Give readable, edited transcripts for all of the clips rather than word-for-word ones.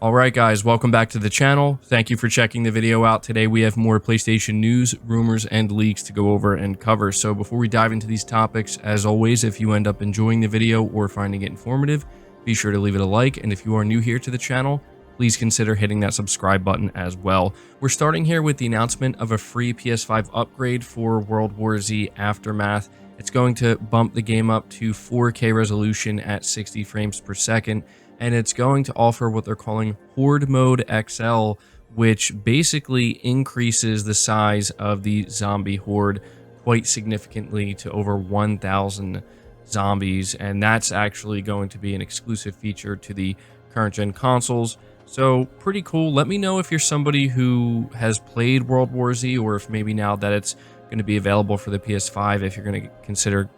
Alright guys, welcome back to the channel. Thank you for checking the video out. Today we have more PlayStation news, rumors, and leaks to go over and cover. So before we dive into these topics, as always, if you end up enjoying the video or finding it informative, be sure to leave it a like. And if you are new here to the channel, please consider hitting that subscribe button as well. We're starting here with the announcement of a free PS5 upgrade for World War Z Aftermath. It's going to bump the game up to 4K resolution at 60 frames per second. And it's going to offer what they're calling Horde Mode XL, which basically increases the size of the zombie horde quite significantly to over 1,000 zombies, and that's actually going to be an exclusive feature to the current gen consoles. So pretty cool. Let me know if you're somebody who has played World War Z, or if maybe now that it's going to be available for the PS5, if you're going to consider,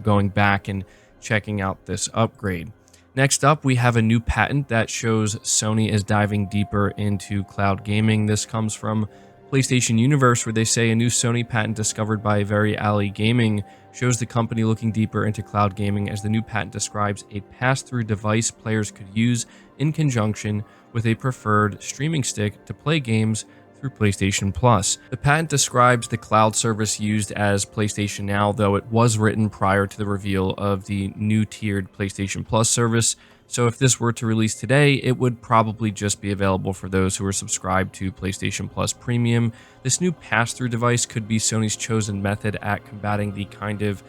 going back and checking out this upgrade. Next up, we have a new patent that shows Sony is diving deeper into cloud gaming. This comes from PlayStation Universe, where they say a new Sony patent discovered by Very Alley Gaming shows the company looking deeper into cloud gaming, as the new patent describes a pass-through device players could use in conjunction with a preferred streaming stick to play games through PlayStation Plus. The patent describes the cloud service used as PlayStation Now, though it was written prior to the reveal of the new tiered PlayStation Plus service. So if this were to release today, it would probably just be available for those who are subscribed to PlayStation Plus Premium. This new pass-through device could be Sony's chosen method at combating the kind of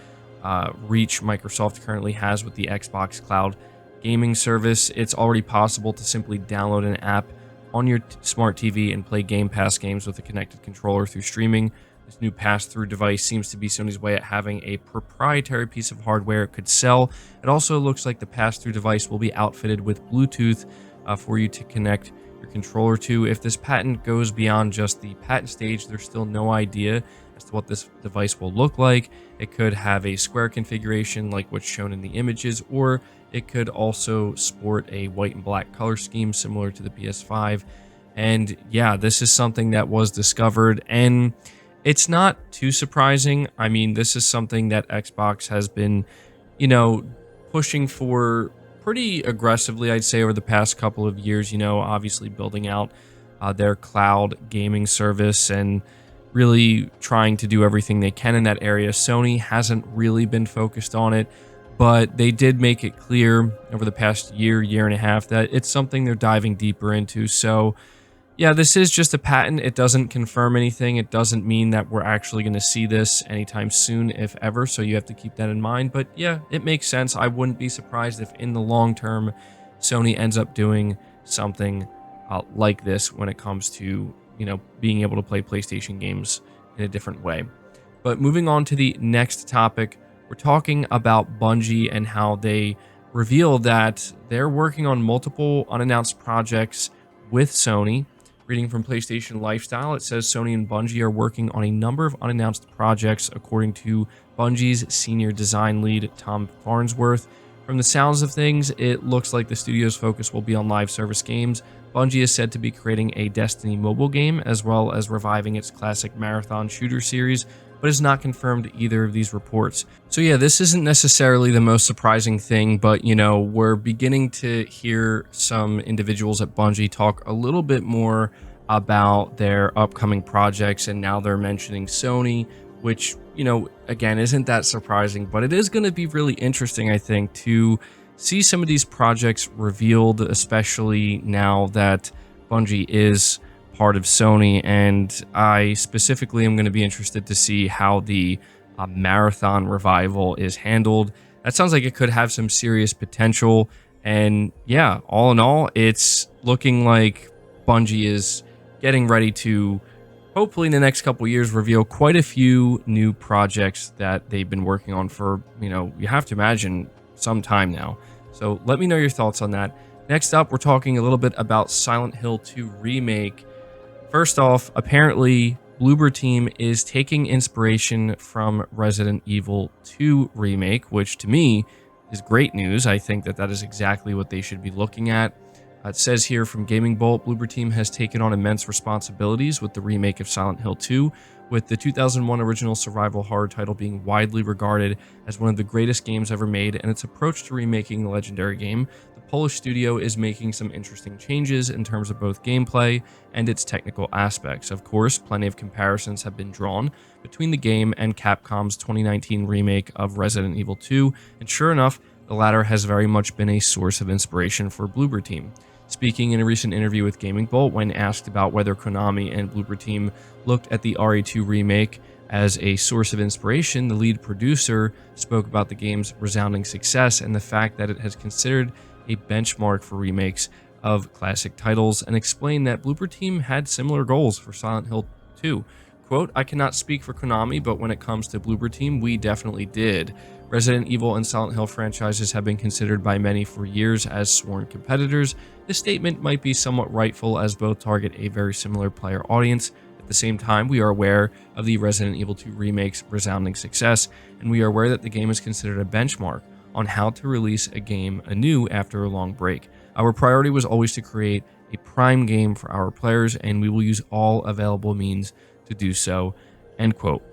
reach Microsoft currently has with the Xbox Cloud gaming service. It's already possible to simply download an app on your smart TV and play Game Pass games with a connected controller through streaming. This new pass-through device seems to be Sony's way at having a proprietary piece of hardware it could sell. It also looks like the pass-through device will be outfitted with Bluetooth for you to connect your controller to. If this patent goes beyond just the patent stage, there's still no idea as to what this device will look like. It could have a square configuration like what's shown in the images, or it could also sport a white and black color scheme similar to the PS5. And yeah, this is something that was discovered, and it's not too surprising. I mean, this is something that Xbox has been, pushing for pretty aggressively, I'd say, over the past couple of years, obviously building out their cloud gaming service and really trying to do everything they can in that area. Sony hasn't really been focused on it, but they did make it clear over the past year and a half that it's something they're diving deeper into. So yeah, this is just a patent. It doesn't confirm anything. It doesn't mean that we're actually going to see this anytime soon, if ever. So you have to keep that in mind. But yeah, it makes sense. I wouldn't be surprised if in the long term, Sony ends up doing something like this when it comes to, being able to play PlayStation games in a different way. But moving on to the next topic, we're talking about Bungie and how they revealed that they're working on multiple unannounced projects with Sony. Reading from PlayStation Lifestyle, it says Sony and Bungie are working on a number of unannounced projects, according to Bungie's senior design lead, Tom Farnsworth. From the sounds of things, it looks like the studio's focus will be on live service games. Bungie is said to be creating a Destiny mobile game, as well as reviving its classic marathon shooter series, but has not confirmed either of these reports. So yeah, this isn't necessarily the most surprising thing, but we're beginning to hear some individuals at Bungie talk a little bit more about their upcoming projects, and now they're mentioning Sony, which, again, isn't that surprising, but it is going to be really interesting, I think, to see some of these projects revealed, especially now that Bungie is part of Sony. And I specifically am going to be interested to see how the marathon revival is handled. That sounds like it could have some serious potential. And yeah, all in all, it's looking like Bungie is getting ready to, hopefully in the next couple years, reveal quite a few new projects that they've been working on for, you have to imagine, some time now. So let me know your thoughts on that. Next up, we're talking a little bit about Silent Hill 2 Remake. First off, apparently Bloober Team is taking inspiration from Resident Evil 2 Remake, which to me is great news. I think that is exactly what they should be looking at. It says here from Gaming Bolt, Bloober Team has taken on immense responsibilities with the remake of Silent Hill 2, With the 2001 original survival horror title being widely regarded as one of the greatest games ever made and its approach to remaking the legendary game, the Polish studio is making some interesting changes in terms of both gameplay and its technical aspects. Of course, plenty of comparisons have been drawn between the game and Capcom's 2019 remake of Resident Evil 2, and sure enough, the latter has very much been a source of inspiration for Bloober Team. Speaking in a recent interview with Gaming Bolt, when asked about whether Konami and Bloober Team looked at the RE2 remake as a source of inspiration, the lead producer spoke about the game's resounding success and the fact that it has considered a benchmark for remakes of classic titles, and explained that Bloober Team had similar goals for Silent Hill 2. Quote, "I cannot speak for Konami, but when it comes to Bloober Team, we definitely did. Resident Evil and Silent Hill franchises have been considered by many for years as sworn competitors. This statement might be somewhat rightful as both target a very similar player audience. At the same time, we are aware of the Resident Evil 2 remake's resounding success, and we are aware that the game is considered a benchmark on how to release a game anew after a long break. Our priority was always to create a prime game for our players, and we will use all available means to do so," end quote.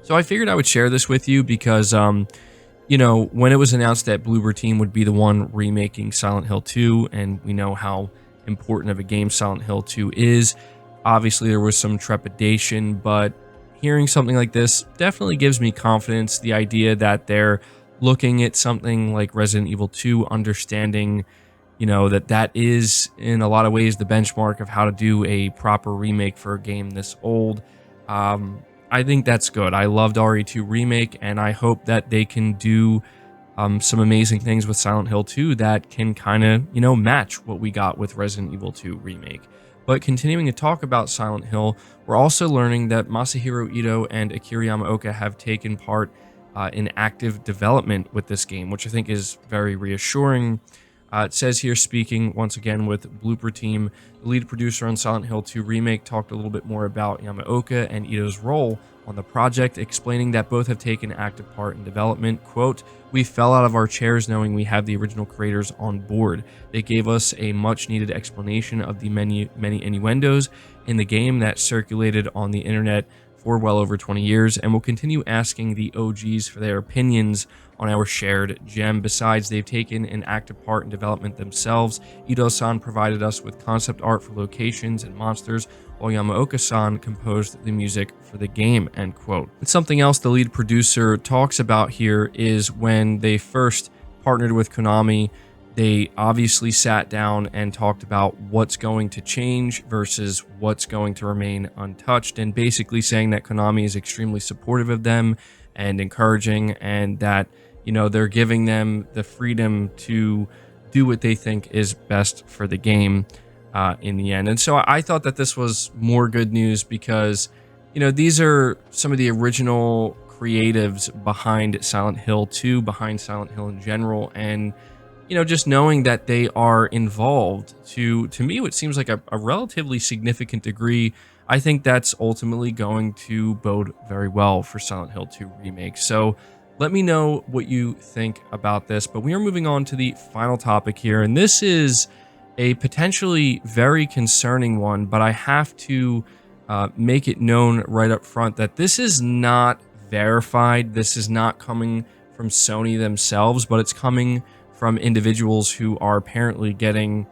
So I figured I would share this with you because, you know, when it was announced that Bloober Team would be the one remaking Silent Hill 2, and we know how important of a game Silent Hill 2 is, obviously there was some trepidation, but hearing something like this definitely gives me confidence. The idea that they're looking at something like Resident Evil 2, understanding, you know, that is in a lot of ways the benchmark of how to do a proper remake for a game this old. I think that's good. I loved RE2 Remake, and I hope that they can do some amazing things with Silent Hill 2 that can kind of, you know, match what we got with Resident Evil 2 Remake. But continuing to talk about Silent Hill, we're also learning that Masahiro Ito and Akira Yamaoka have taken part in active development with this game, which I think is very reassuring. It says here, speaking once again with Bloober Team, the lead producer on Silent Hill 2 Remake talked a little bit more about Yamaoka and Ito's role on the project, explaining that both have taken active part in development. Quote, "We fell out of our chairs knowing we had the original creators on board. They gave us a much needed explanation of the many innuendos in the game that circulated on the internet for well over 20 years, and will continue asking the OGs for their opinions on our shared gem. Besides, they've taken an active part in development themselves. Ito-san provided us with concept art for locations and monsters, while Yamaoka-san composed the music for the game," end quote. And something else the lead producer talks about here is when they first partnered with Konami, they obviously sat down and talked about what's going to change versus what's going to remain untouched, and basically saying that Konami is extremely supportive of them and encouraging, and that, you know, they're giving them the freedom to do what they think is best for the game in the end. And so I thought that this was more good news because, you know, these are some of the original creatives behind Silent Hill 2, behind Silent Hill in general, and, you know, just knowing that they are involved to me, what seems like a relatively significant degree, I think that's ultimately going to bode very well for Silent Hill 2 Remake. So let me know what you think about this. But we are moving on to the final topic here, and this is a potentially very concerning one, but I have to make it known right up front that this is not verified. This is not coming from Sony themselves, but it's coming from individuals who are apparently getting,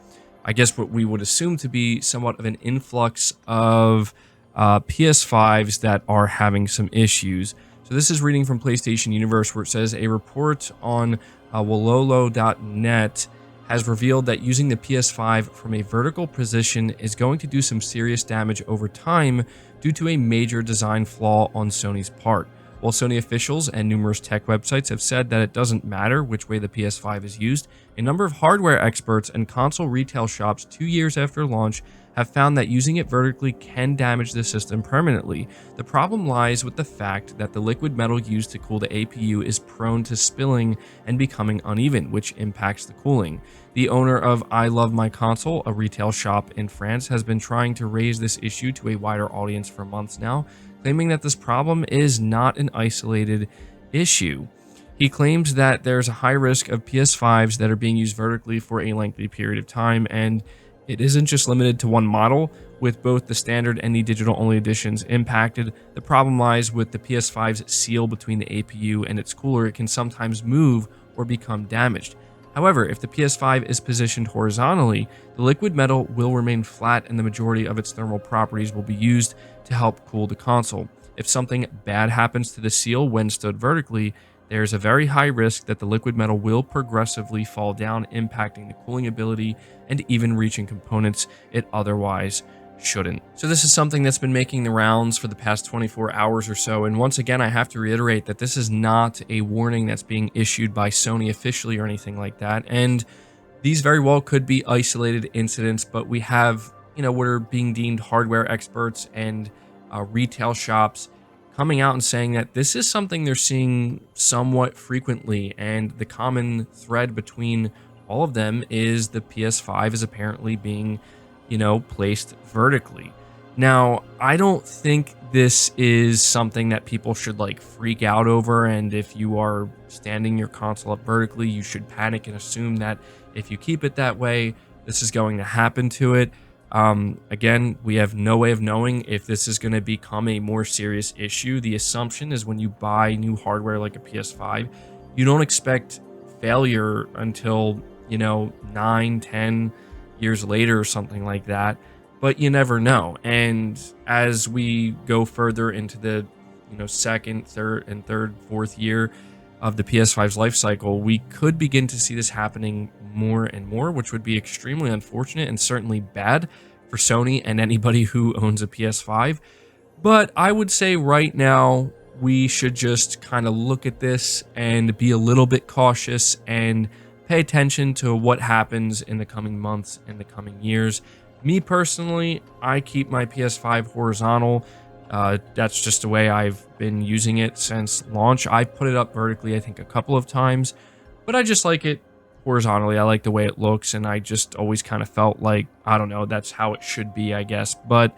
I guess, what we would assume to be somewhat of an influx of PS5s that are having some issues. So this is reading from PlayStation Universe, where it says a report on Wololo.net has revealed that using the PS5 from a vertical position is going to do some serious damage over time due to a major design flaw on Sony's part. While Sony officials and numerous tech websites have said that it doesn't matter which way the PS5 is used, a number of hardware experts and console retail shops 2 years after launch have found that using it vertically can damage the system permanently. The problem lies with the fact that the liquid metal used to cool the APU is prone to spilling and becoming uneven, which impacts the cooling. The owner of I Love My Console, a retail shop in France, has been trying to raise this issue to a wider audience for months now, claiming that this problem is not an isolated issue. He claims that there's a high risk of PS5s that are being used vertically for a lengthy period of time, and It isn't just limited to one model, with both the standard and the digital only editions impacted. The problem lies with the PS5's seal between the APU and its cooler. It can sometimes move or become damaged. However, if the PS5 is positioned horizontally, the liquid metal will remain flat and the majority of its thermal properties will be used to help cool the console. If something bad happens to the seal when stood vertically, there's a very high risk that the liquid metal will progressively fall down, impacting the cooling ability and even reaching components it otherwise shouldn't. So this is something that's been making the rounds for the past 24 hours or so. And once again, I have to reiterate that this is not a warning that's being issued by Sony officially or anything like that. And these very well could be isolated incidents, but we have, what are being deemed hardware experts and retail shops coming out and saying that this is something they're seeing somewhat frequently, and the common thread between all of them is the PS5 is apparently being, placed vertically. Now, I don't think this is something that people should like freak out over, and if you are standing your console up vertically, you should panic and assume that if you keep it that way, this is going to happen to it. Again, we have no way of knowing if this is going to become a more serious issue. The assumption is when you buy new hardware like a PS5, you don't expect failure until, 9, 10 years later or something like that. But you never know. And as we go further into the, second, third, fourth year of the PS5's life cycle, we could begin to see this happening more and more, which would be extremely unfortunate and certainly bad for Sony and anybody who owns a PS5. But I would say right now, we should just kind of look at this and be a little bit cautious and pay attention to what happens in the coming months and the coming years. Me personally, I keep my PS5 horizontal. That's just the way I've been using it since launch. I put it up vertically, I think, a couple of times, but I just like it horizontally. I like the way it looks, and I just always kind of felt like, I don't know, that's how it should be, I guess. But,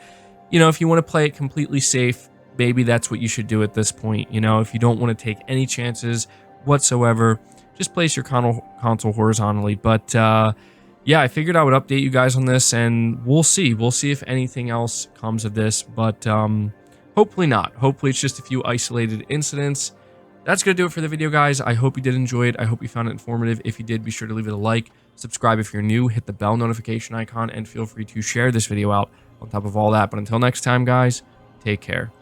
if you want to play it completely safe, maybe that's what you should do at this point. If you don't want to take any chances whatsoever, just place your console horizontally. But, yeah, I figured I would update you guys on this, and we'll see. We'll see if anything else comes of this, but hopefully not. Hopefully it's just a few isolated incidents. That's going to do it for the video, guys. I hope you did enjoy it. I hope you found it informative. If you did, be sure to leave it a like, subscribe if you're new, hit the bell notification icon, and feel free to share this video out on top of all that. But until next time, guys, take care.